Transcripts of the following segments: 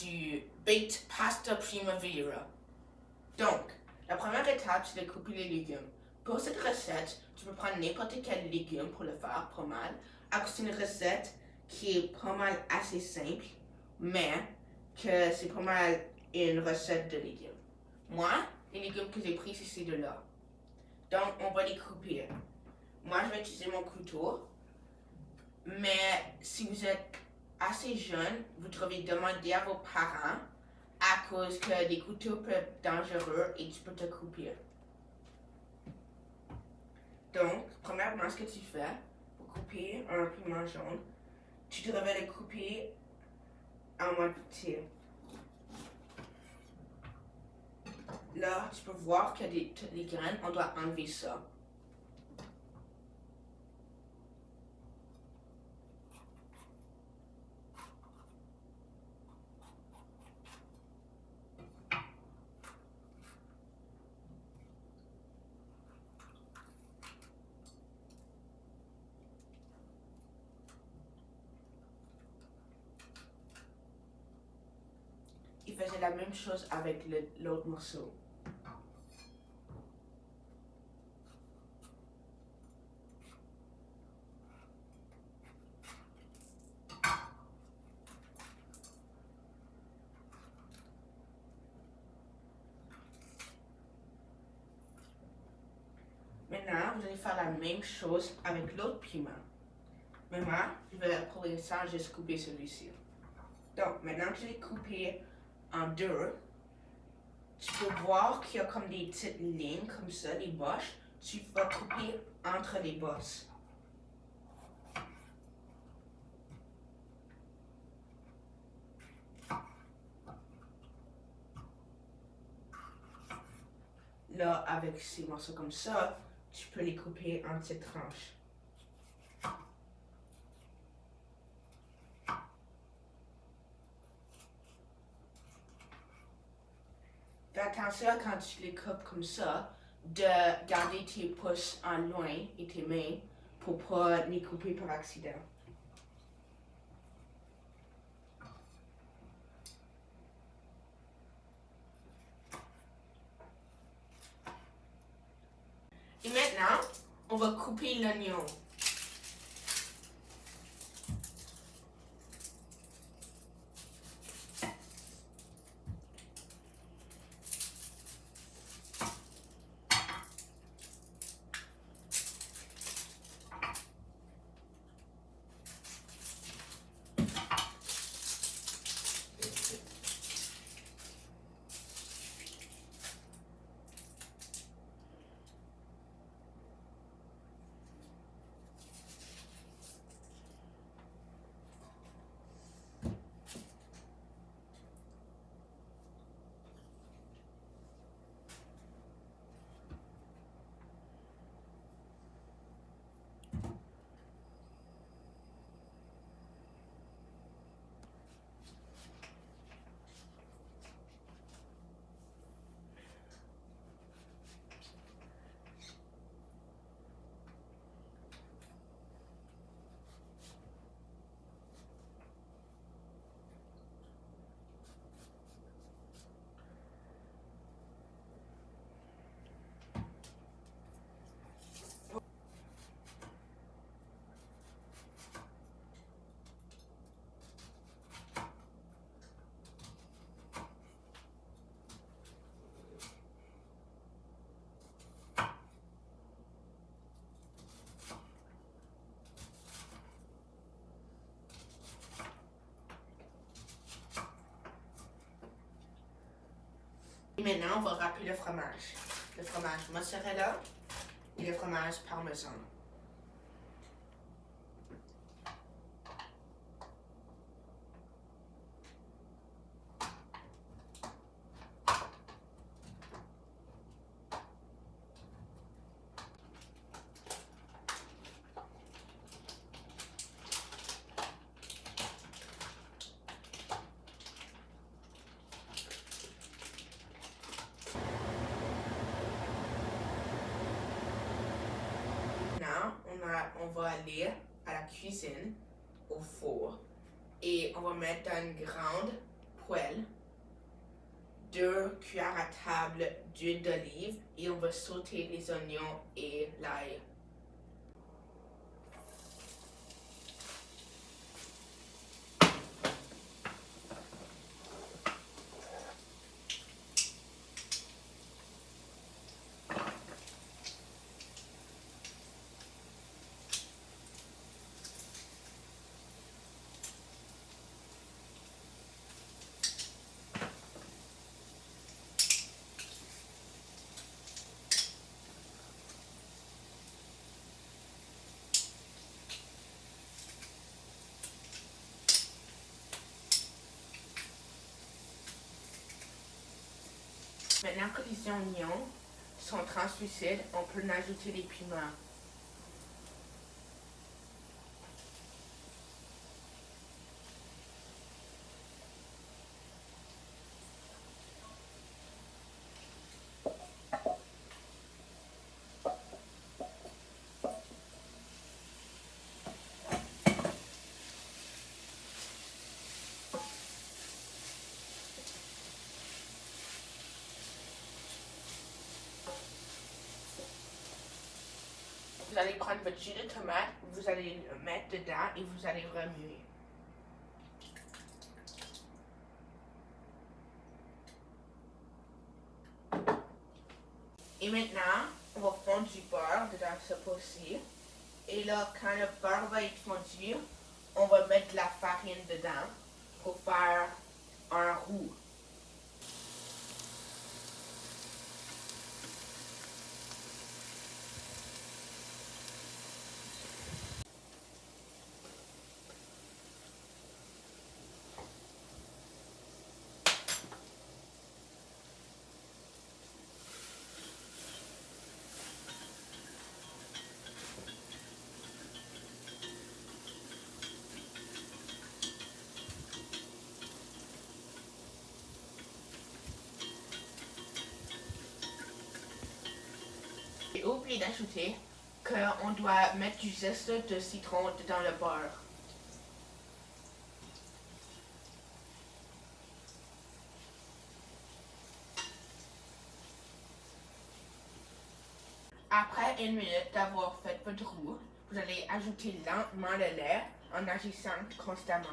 du baked pasta primavera. Donc, la première étape, c'est de couper les légumes. Pour cette recette, tu peux prendre n'importe quel légume pour le faire, pas mal. C'est une recette qui est pas mal assez simple, mais que c'est pas mal une recette de légumes. Moi, les légumes que j'ai pris, c'est ces deux-là. Donc, on va les couper. Moi, je vais utiliser mon couteau. Mais si vous êtes assez jeune, vous devez demander à vos parents à cause que des couteaux peuvent être dangereux et tu peux te couper. Donc, premièrement, ce que tu fais pour couper un piment jaune, tu devrais le couper en moitié. Là, tu peux voir que toutes les graines, on doit enlever ça. Il faisait la même chose avec l'autre morceau. Maintenant, vous allez faire la même chose avec l'autre piment. Mais moi, je vais pour l'instant juste couper celui-ci. Donc, maintenant que je l'ai coupé en deux, tu peux voir qu'il y a comme des petites lignes comme ça, des bosses. Tu vas couper entre les bosses. Là, avec ces morceaux comme ça, tu peux les couper en petites tranches. Fais attention quand tu les coupes comme ça, de garder tes pouces en loin et tes mains pour pas les couper par accident. Et maintenant, on va couper l'oignon. Et maintenant, on va râper le fromage. Le fromage mozzarella et le fromage parmesan. On va aller à la cuisine, au four, et on va mettre dans une grande poêle, 2 cuillères à table d'huile d'olive et on va sauter les oignons et l'ail. Maintenant que les oignons sont translucides, on peut ajouter les piments. Vous allez prendre votre jus de tomate, vous allez le mettre dedans et vous allez remuer. Et maintenant, on va fondre du beurre dans ce pot-ci. Et là, quand le beurre va être fondu, on va mettre de la farine dedans pour faire un roux. J'ai oublié d'ajouter qu'on doit mettre du zeste de citron dans le beurre. Après 1 minute d'avoir fait votre roux, vous allez ajouter lentement le lait en agissant constamment.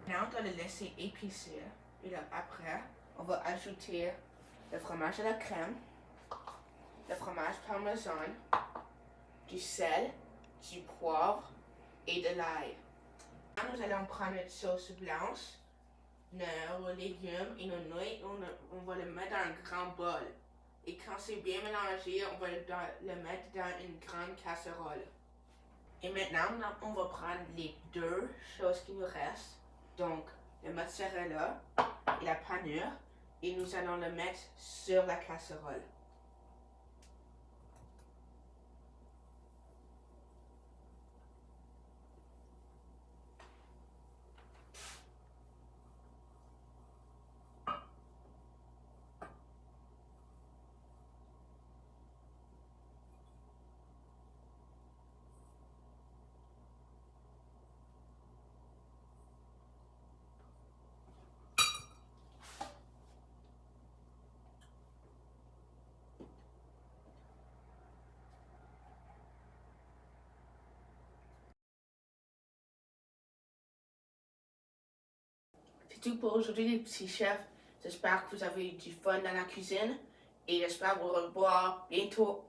Maintenant, on doit le laisser épaissir. Et là, après, on va ajouter le fromage à la crème, le fromage parmesan, du sel, du poivre et de l'ail. Nous allons prendre une sauce blanche, nos légumes et nos nouilles, on va le mettre dans un grand bol. Et quand c'est bien mélangé, on va le mettre dans une grande casserole. Et maintenant, on va prendre les 2 choses qui nous restent, donc le mozzarella et la panure, et nous allons le mettre sur la casserole. C'est tout pour aujourd'hui les petits chefs. J'espère que vous avez eu du fun dans la cuisine et j'espère vous revoir bientôt.